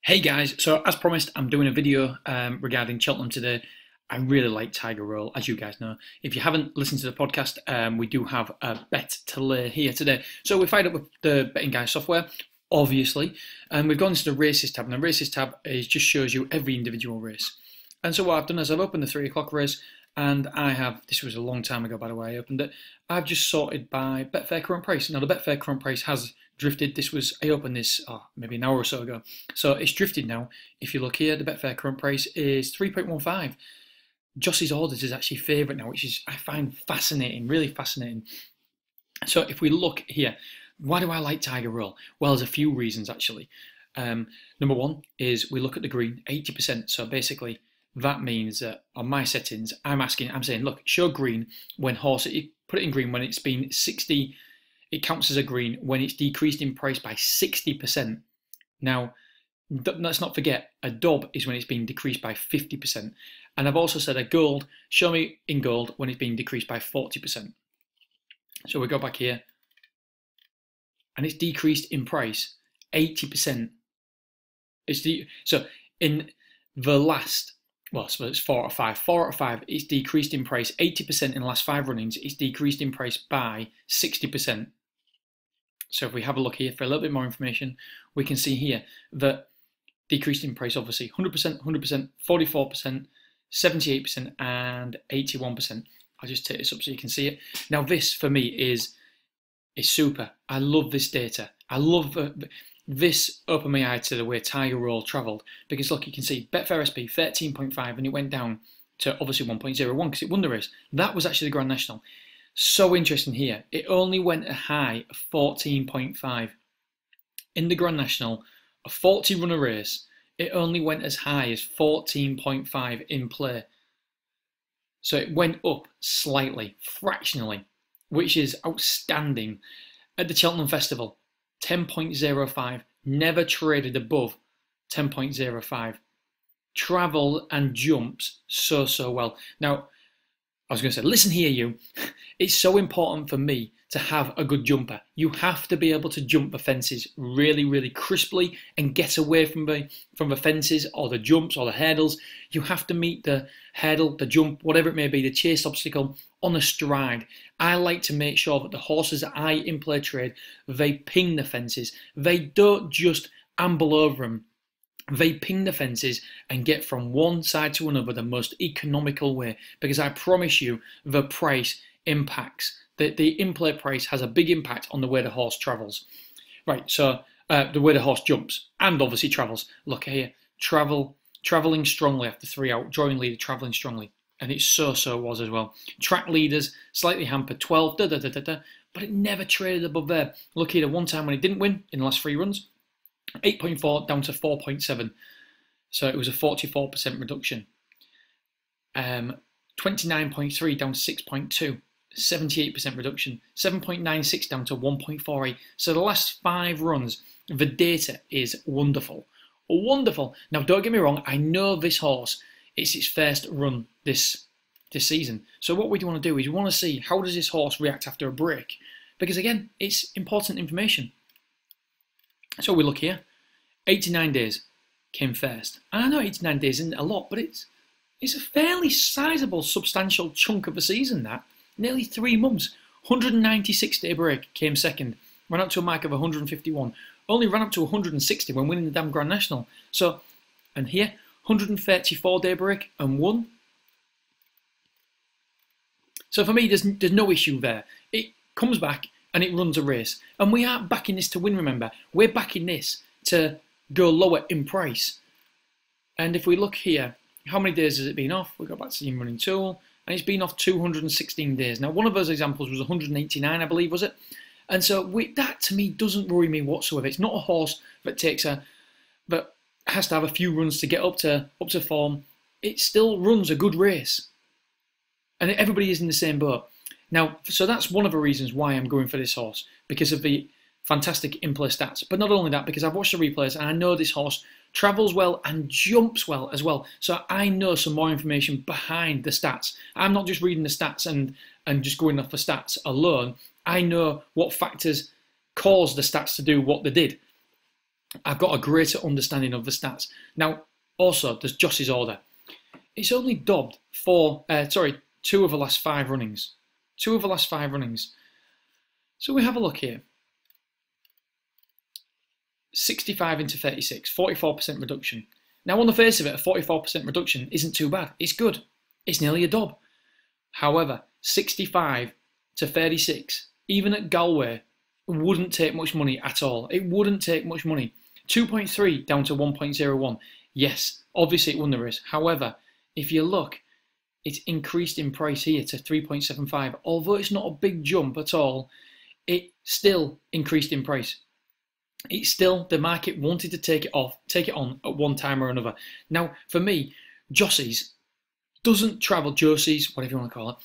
Hey guys, so as promised, I'm doing a video regarding Cheltenham today. I really like Tiger Roll, as you guys know. If you haven't listened to the podcast, we do have a bet to lay here today. So we fired up with the Betting Guy software, obviously, and we've gone into the races tab. And the races tab just shows you every individual race. And so what I've done is I've opened the 3 o'clock race, and this was a long time ago by the way I opened it, I've just sorted by Betfair current price. Now the Betfair current price has drifted. I opened this maybe an hour or so ago, so it's drifted now. If you look here, the Betfair current price is 3.15. Joss's Orders is actually favourite now, which is I find fascinating, really fascinating. So if we look here, why do I like Tiger Roll? Well, there's a few reasons actually. Number one is we look at the green, 80%. So basically that means that on my settings, I'm saying, look, show green when you put it in green when it's been 60. It counts as a green when it's decreased in price by 60%. Now, let's not forget, a dub is when it's been decreased by 50%. And I've also said a gold, show me in gold when it's been decreased by 40%. So we go back here, and it's decreased in price 80%. So in the last, well, I suppose it's 4 out of 5. 4 out of 5, it's decreased in price 80% in the last 5 runnings. It's decreased in price by 60%. So if we have a look here for a little bit more information, we can see here that decreased in price, obviously, 100%, 100%, 44%, 78%, and 81%. I'll just take this up so you can see it. Now this, for me, is super. I love this data. I love this opened my eye to the way Tiger Roll travelled, because look, you can see Betfair SP 13.5 and it went down to obviously 1.01 because it won the race. That was actually the Grand National. So interesting here. It only went a high of 14.5. In the Grand National, a 40 runner race, it only went as high as 14.5 in play. So it went up slightly, fractionally, which is outstanding. At the Cheltenham Festival, 10.05, never traded above 10.05. Travel and jumps so well. Now, I was going to say, listen here, you. It's so important for me to have a good jumper. You have to be able to jump the fences really crisply and get away from the fences or the jumps or the hurdles. You have to meet the hurdle, the jump, whatever it may be, the chase obstacle on a stride. I like to make sure that the horses that I in-play trade, they ping the fences. They don't just amble over them. They ping the fences and get from one side to another the most economical way, because I promise you the price impacts. The in-play price has a big impact on the way the horse travels. Right, so the way the horse jumps and obviously travels. Look here, travelling strongly after 3 out, drawing leader travelling strongly. And it so was as well. Track leaders, slightly hampered, 12, but it never traded above there. Look here, the one time when it didn't win in the last 3 runs, 8.4 down to 4.7. So it was a 44% reduction. 29.3 down to 6.2. 78% reduction. 7.96 down to 1.48. So the last 5 runs, the data is wonderful. Wonderful. Now don't get me wrong, I know this horse, it's its first run this season. So what we want to do is we want to see how does this horse react after a break. Because again, it's important information. So we look here, 89 days came first. And I know 89 days isn't a lot, but it's a fairly sizable, substantial chunk of a season, that. Nearly 3 months. 196 day break came second, ran up to a mark of 151. Only ran up to 160 when winning the damn Grand National. So, and here, 134 day break and won. So for me, there's no issue there. It comes back and it runs a race. And we aren't backing this to win, remember. We're backing this to go lower in price. And if we look here, how many days has it been off? We go back to the running tool, and it's been off 216 days. Now, one of those examples was 189, I believe, was it? And so that, to me, doesn't worry me whatsoever. It's not a horse that that has to have a few runs to get up to form. It still runs a good race. And everybody is in the same boat. Now, so that's one of the reasons why I'm going for this horse, because of the fantastic in-play stats. But not only that, because I've watched the replays and I know this horse travels well and jumps well as well. So I know some more information behind the stats. I'm not just reading the stats and just going off the stats alone. I know what factors caused the stats to do what they did. I've got a greater understanding of the stats. Now, also, there's Joss's order. It's only dobbed two of the last 5 runnings. 2 of the last 5 runnings. So we have a look here. 65 into 36, 44% reduction. Now, on the face of it, a 44% reduction isn't too bad. It's good. It's nearly a dob. However, 65 to 36, even at Galway, wouldn't take much money at all. It wouldn't take much money. 2.3 down to 1.01. Yes, obviously it won the race. However, if you look, it's increased in price here to 3.75. Although it's not a big jump at all, it still increased in price. It's still, the market wanted to take it on at one time or another. Now, for me, Jossie's doesn't travel, Josie's, whatever you want to call it,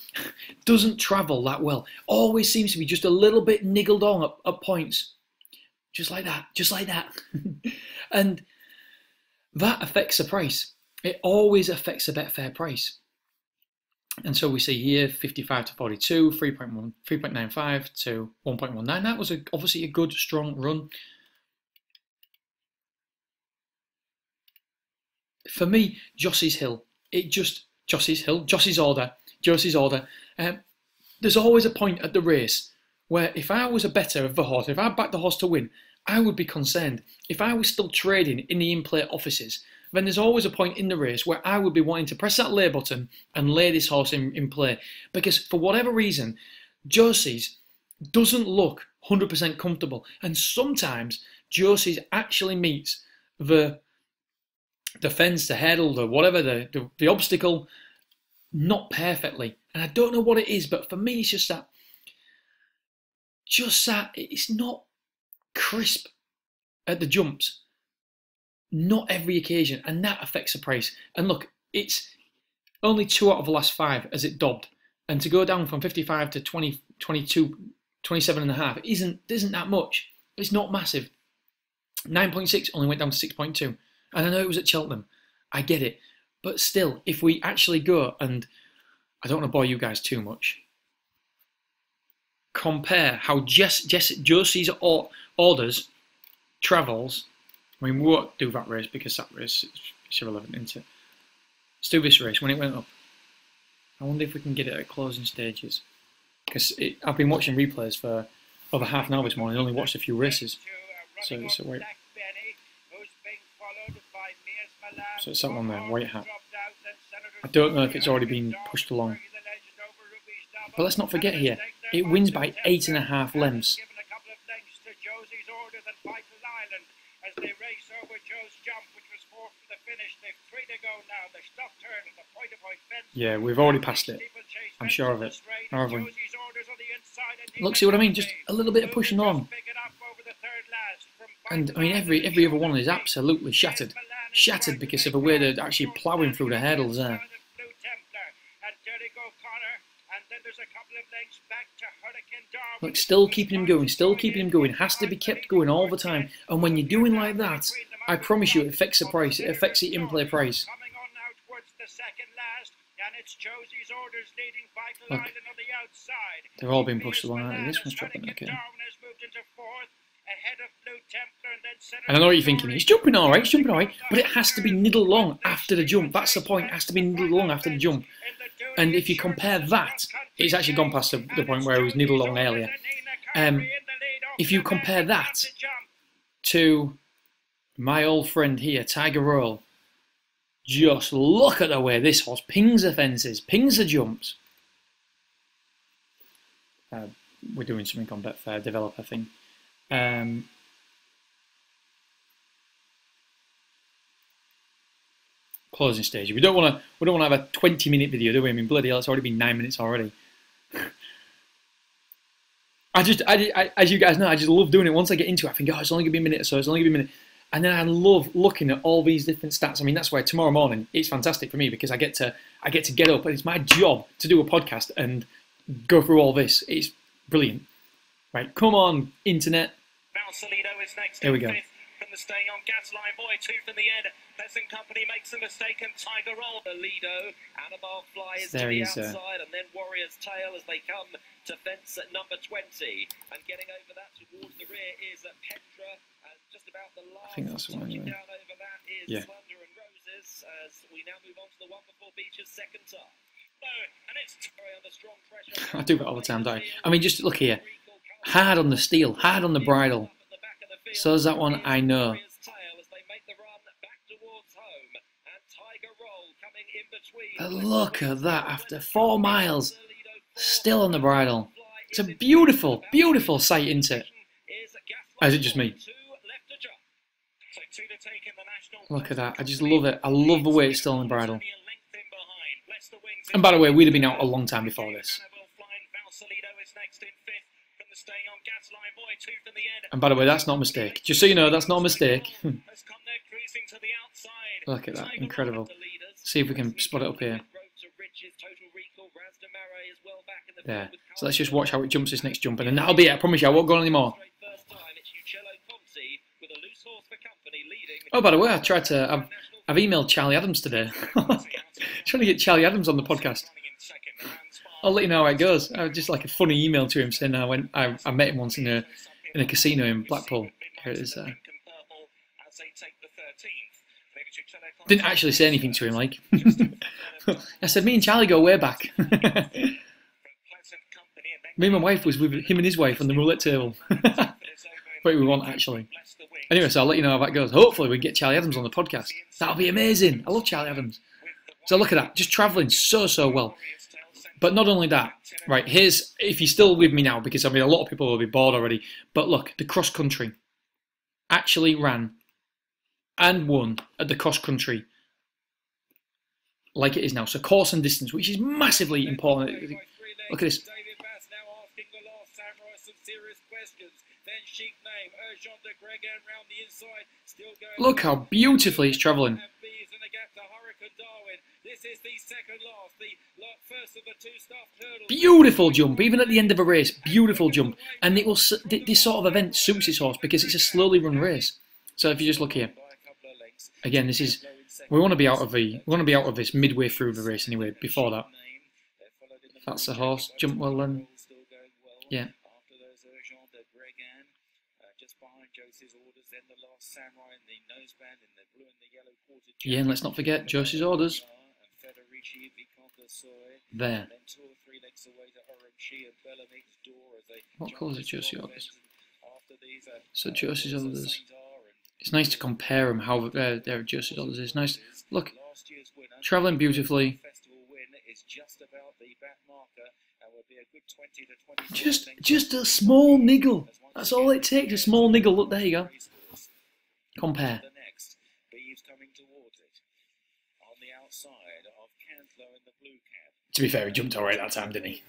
doesn't travel that well. Always seems to be just a little bit niggled on at points. Just like that, just like that. And that affects the price. It always affects the Betfair price. And so we see here 55 to 42, 3.95 to 1.19. That was obviously a good, strong run. For me, Jossie's Hill, Jossie's order. There's always a point at the race where if I was a better of the horse, if I backed the horse to win, I would be concerned. If I was still trading in the in-play offices, then there's always a point in the race where I would be wanting to press that lay button and lay this horse in play. Because for whatever reason, Josie's doesn't look 100% comfortable. And sometimes Josie's actually meets the fence, the hurdle, the whatever, the obstacle, not perfectly. And I don't know what it is, but for me, it's just that it's not crisp at the jumps. Not every occasion, and that affects the price. And look, it's only 2 out of the last 5 as it dobbed. And to go down from 55 to 20, 22, 27 and a half isn't that much. It's not massive. 9.6 only went down to 6.2. And I know it was at Cheltenham. I get it. But still, if we actually go, and I don't want to bore you guys too much, compare how Josie's orders travels. I mean, we won't do that race because that race is irrelevant, isn't it? Let's do this race when it went up. I wonder if we can get it at closing stages. Because I've been watching replays for over half an hour this morning. I only watched a few races. So wait. So it's that one there, White Hat. I don't know if it's already been pushed along. But let's not forget here, it wins by 8.5 lengths. Yeah, we've already passed it. I'm sure of it. Look, see what I mean? Just a little bit of pushing on. And I mean, every other one is absolutely shattered. Shattered because of the way they're actually ploughing through the hurdles there. Look, still keeping him going, has to be kept going all the time. And when you're doing like that, I promise you it affects the price, it affects the in-play price. Look, they're all being pushed along, aren't they? This one's dropping, okay. And I know what you're thinking, he's jumping alright, but it has to be niddle long after the jump. That's the point, it has to be niddle long after the jump. And if you compare that, it's actually gone past the point where it was niddle long earlier. If you compare that to my old friend here, Tiger Roll, just look at the way this horse pings the fences, pings the jumps. We're doing something on Betfair developer thing. Closing stage. We don't want to have a 20-minute video, do we? I mean, bloody hell, it's already been 9 minutes already. As you guys know, I just love doing it. Once I get into it, I think, oh, it's only gonna be a minute or so. It's only gonna be a minute, and then I love looking at all these different stats. I mean, that's why tomorrow morning it's fantastic for me because I get to get up, and it's my job to do a podcast and go through all this. It's brilliant. Right, come on, internet. Here we go. From the staying on gas line, boy, 2 from the end. Pleasant Company makes a mistake and Tiger Roll. The Lido, Annabelle flies to the outside and then Warrior's Tail as they come to fence at number 20. And getting over that towards the rear is Petra and just about the last I think that's the one anyway. down over that is Yeah. Thunder and Roses as we now move on to the one before Beach's second time. And it's under strong pressure. I do that all the time, don't I? I mean, just look here. Hard on the steel, hard on the bridle. So is that one, I know. But look at that, after 4 miles, still on the bridle. It's a beautiful, beautiful sight, isn't it? Or is it just me? Look at that, I just love it. I love the way it's still on the bridle. And by the way, we'd have been out a long time before this. And by the way, that's not a mistake. Just so you know, that's not a mistake. Look at that, incredible. See if we can spot it up here. There. So let's just watch how it jumps this next jump, and then that'll be it. I promise you, I won't go on anymore. Oh, by the way, I tried to. I've emailed Charlie Adams today. Trying to get Charlie Adams on the podcast. I'll let you know how it goes. Just like a funny email to him saying I met him once in a casino in Blackpool. Here it is. Didn't actually say anything to him, like. I said, me and Charlie go way back. Me and my wife was with him and his wife on the roulette table. But we won't actually. Anyway, so I'll let you know how that goes. Hopefully we get Charlie Adams on the podcast. That'll be amazing. I love Charlie Adams. So look at that, just travelling so well. But not only that, right, here's, if you're still with me now, because I mean a lot of people will be bored already, but look, the cross country actually ran and won at the cross country like it is now. So course and distance, which is massively important. Look at this. Look how beautifully it's travelling. Beautiful jump, even at the end of a race, beautiful jump. And it will. This sort of event suits this horse because it's a slowly run race. So if you just look here, again, this is. We want to be out of this midway through the race anyway. Before that, that's the horse. Jump well then. Yeah. Yeah, and let's not forget Josie's orders. There. What colour is Josie orders? So Josie's orders. It's nice to compare them, how their Josie's orders is. Nice. Look, travelling beautifully. Just a small niggle. That's all it takes, a small niggle. Look, there you go. Compare. To be fair, he jumped alright that time, didn't he?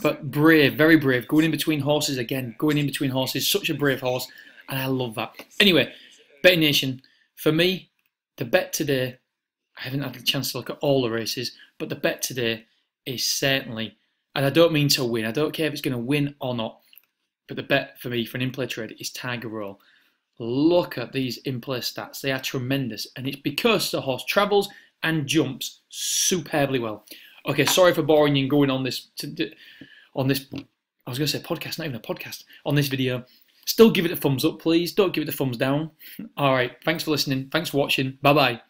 But brave, very brave. Going in between horses again. Going in between horses. Such a brave horse. And I love that. Anyway, Betting Nation. For me, the bet today, I haven't had a chance to look at all the races, but the bet today is certainly, and I don't mean to win. I don't care if it's going to win or not. But the bet for me, for an in-play trade, is Tiger Roll. Look at these in-play stats. They are tremendous. And it's because the horse travels and jumps superbly well. Okay, sorry for boring you and going on this, I was going to say podcast, not even a podcast, on this video. Still give it a thumbs up, please. Don't give it a thumbs down. All right, thanks for listening. Thanks for watching. Bye-bye.